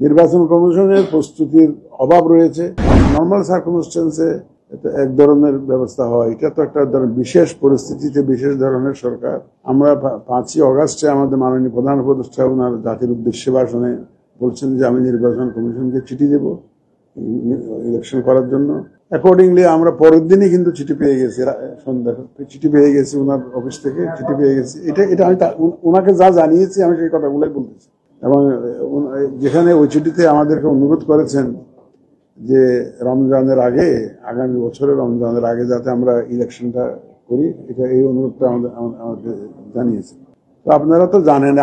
নির্বাচন কমিশনের প্রস্তুতির অভাব রয়েছে। নর্মাল সার্কামস্টেন্সে এক ধরনের ব্যবস্থা হয়, এটা তো একটা বিশেষ পরিস্থিতিতে বিশেষ ধরনের সরকার। আমরা 5ই অগাস্টে আমাদের মাননীয় প্রধান উপদেষ্টা ওনার জাতির উদ্দেশ্যে ভাষণে বলছেন যে আমি নির্বাচন কমিশনকে চিঠি দেব ইলেকশন করার জন্য। অ্যাকর্ডিংলি আমরা পরের দিনই কিন্তু চিঠি পেয়ে গেছি, সন্ধ্যা চিঠি পেয়ে গেছি ওনার অফিস থেকে চিঠি পেয়ে গেছি। এটা আমি ওনাকে যা জানিয়েছি আমি সেই কথাগুলোই বলতেছি। এবং যেখানে ওই চিঠিতে আমাদেরকে অনুরোধ করেছেন যে রমজানের আগে, আগামী বছরের রমজানের আগে যাতে আমরা ইলেকশনটা করি, এটা এই অনুরোধটা আমাদের জানিয়েছে। তো আপনারা তো জানেন,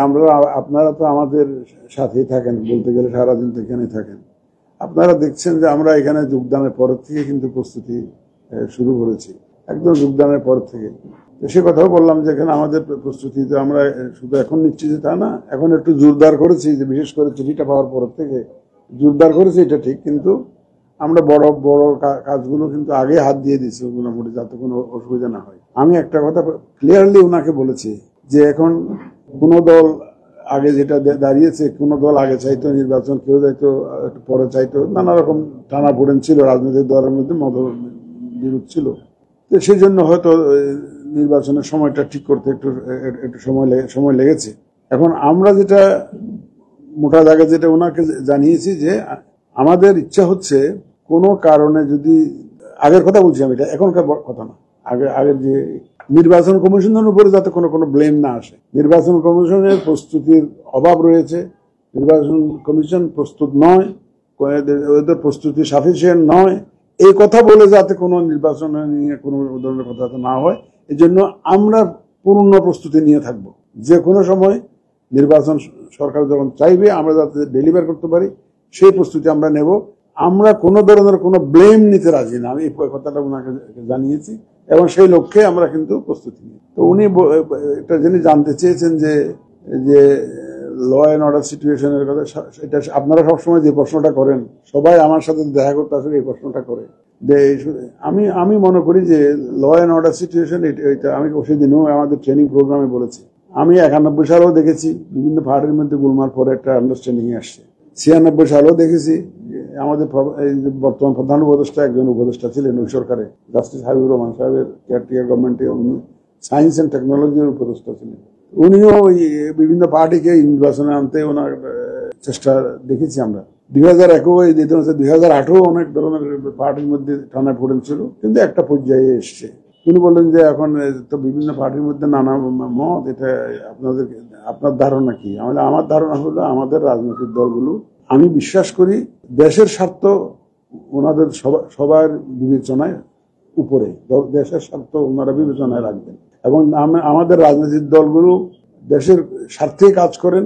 আপনারা তো আমাদের সাথেই থাকেন, বলতে গেলে সারাদিন তো এখানে থাকেন। আপনারা দেখছেন যে আমরা এখানে যোগদানের পর থেকে কিন্তু প্রস্তুতি শুরু করেছি, একদম যোগদানের পর থেকে। সে কথাও বললাম যে এখানে আমাদের প্রস্তুতি তো আমরা শুধু এখন নিচ্ছি যে তা না, এখন একটু জোরদার করেছি, যে বিশেষ করে চিঠিটা পাওয়ার পর থেকে জোরদার করেছি, এটা ঠিক। কিন্তু আমরা বড় বড় কাজগুলো কিন্তু আগে হাত দিয়ে দিচ্ছি মোটামুটি, যাতে কোনো অসুবিধা না হয়। আমি একটা কথা ক্লিয়ারলি ওনাকে বলেছি যে এখন কোন দল আগে যেটা দাঁড়িয়েছে, কোন দল আগে চাইতো নির্বাচন, কেউ চাইতো একটু পরে চাইতো, নানা রকম টানাপোড়েন ছিল, রাজনৈতিক দলের মধ্যে মতবিরোধ ছিল। তো সেই জন্য হয়তো নির্বাচনের সময়টা ঠিক করতে একটু সময় লেগেছে। এখন আমরা যেটা মোটা দাগে যেটা ওনাকে জানিয়েছি যে আমাদের ইচ্ছা হচ্ছে কোনো কারণে যদি, আগের কথা বলছি আমি, এটা এখনকার কথা না, আগের যে নির্বাচন কমিশনের উপরে যাতে কোনো ব্লেম না আসে। নির্বাচন কমিশনের প্রস্তুতির অভাব রয়েছে, নির্বাচন কমিশন প্রস্তুত নয়, ওদের প্রস্তুতি সাফিসিয়েন্ট নয়, এই কথা বলে যাতে কোনো নির্বাচন নিয়ে কোনো ধরনের কথা না হয়, এই জন্য আমরা পূর্ণ প্রস্তুতি নিয়ে থাকব। যে কোনো সময় নির্বাচন সরকার যখন চাইবে আমরা যাতে ডেলিভার করতে পারি, সেই প্রস্তুতি আমরা নেব। আমরা কোনো ধরনের কোনো ব্লেম নিতে রাজি না, আমি এই কথাটা ওনাকে জানিয়েছি, এবং সেই লক্ষ্যে আমরা কিন্তু প্রস্তুতি নিই। তো উনি এটা যিনি জানতে চেয়েছেন যে ল অ্যান্ড অর্ডার সিচুয়েশনের কথা, এটা আপনারা সবসময় যে প্রশ্নটা করেন, সবাই আমার সাথে দেখা করতে আসলে এই প্রশ্নটা করে। আমি মনে করি যে ল অ্যান্ড অর্ডার সিচুয়েশন, এটা আমি সেদিনও আমাদের ট্রেনিং প্রোগ্রামে বলেছি। আমি 91 সালেও দেখেছি বিভিন্ন পার্টির মধ্যে গোলমাল পরে একটা আন্ডারস্ট্যান্ডিং আসছে। 96 সালেও দেখেছি আমাদের বর্তমান প্রধান উপদেষ্টা একজন উপদেষ্টা ছিলেন ওই সরকারে, জাস্টিস হাবিবুর রহমান সাহেবের কেয়ারটেকার গভর্নমেন্টে, উনি সায়েন্স অ্যান্ড টেকনোলজির উপদেষ্টা ছিলেন। উনিও ওই বিভিন্ন পার্টিকে নির্বাচনে আনতে ওনার চেষ্টা দেখেছি আমরা। 2008 অনেক ধরনের পার্টির মধ্যে টানাপোড়েন ছিল, কিন্তু একটা পর্যায়ে এসছে। তিনি বললেন যে এখন তো বিভিন্ন পার্টির মধ্যে নানা মত, এটা আপনার ধারণা কি? আমার ধারণা হলো আমাদের রাজনৈতিক দলগুলো, আমি বিশ্বাস করি দেশের স্বার্থ ওনাদের সবার বিবেচনায় উপরে, দেশের স্বার্থ ওনারা বিবেচনায় রাখবেন, এবং আমাদের রাজনৈতিক দলগুলো দেশের স্বার্থে কাজ করেন,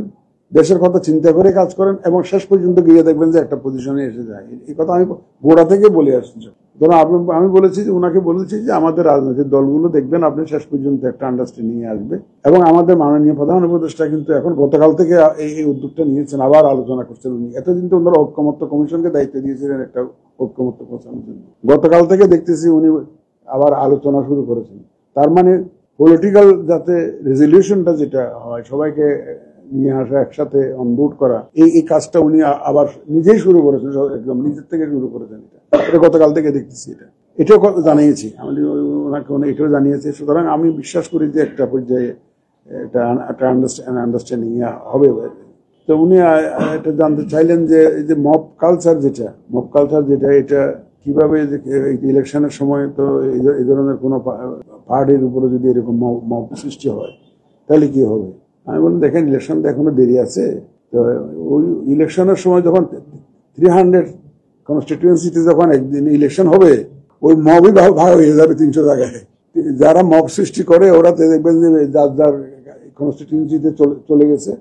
দেশের কথা চিন্তা করে কাজ করেন, এবং শেষ পর্যন্ত গিয়ে দেখবেন যে একটা পজিশনে এসে যায়। এই কথা আমি গোড়া থেকে বলে আসছি। ধরুন আমি বলেছি যে ওনাকে বলেছি যে আমাদের রাজনৈতিক দলগুলো দেখবেন আপনি শেষ পর্যন্ত একটা আন্ডারস্ট্যান্ডিং নিয়ে আসবে, এবং আমাদের মাননীয় প্রধান উপদেষ্টা কিন্তু এখন গতকাল থেকে এই উদ্যোগটা নিয়েছেন, আবার আলোচনা করছেন। উনি এতদিন তো ওনারা ঐক্যমত্য কমিশনকে দায়িত্ব দিয়েছিলেন একটা ঐক্যমত্য পৌঁছানোর জন্য, গতকাল থেকে দেখতেছি উনি আবার আলোচনা শুরু করেছেন। তার মানে পলিটিক্যাল যাতে রেজলিউশনটা যেটা হয়, সবাইকে নিয়ে আসা, একসাথে অনবোর্ড করা, এই কাজটা উনি আবার নিজেই শুরু করেছেন, একদম নিজের থেকে শুরু করেছেন। এটা গতকাল থেকে দেখতেছি, এটাও জানিয়েছি আমি ওনাকে, এটাও জানিয়েছি। সুতরাং আমি বিশ্বাস করি যে একটা পর্যায়ে একটা আন্ডারস্ট্যান্ডিং হবে। তো উনি এটা জানতে চাইলেন যে এই যে মব কালচার যেটা এটা কিভাবে ইলেকশনের সময় তো এই ধরনের কোনো পার্টির উপরে যদি এরকম মব সৃষ্টি হয় তাহলে কি হবে? আমি বললাম দেখেন, ইলেকশনটা এখনো দেরি আছে। তো ওই ইলেকশনের সময় যখন 300 কনস্টিটিউয়েন্সিতে যখন একদিন ইলেকশন হবে, ওই মবই ভাগ হয়ে যাবে 300 জায়গায়। যারা মব সৃষ্টি করে ওরা দেখবেন যে যার কনস্টিটিউয়েন্সিতে চলে গেছে,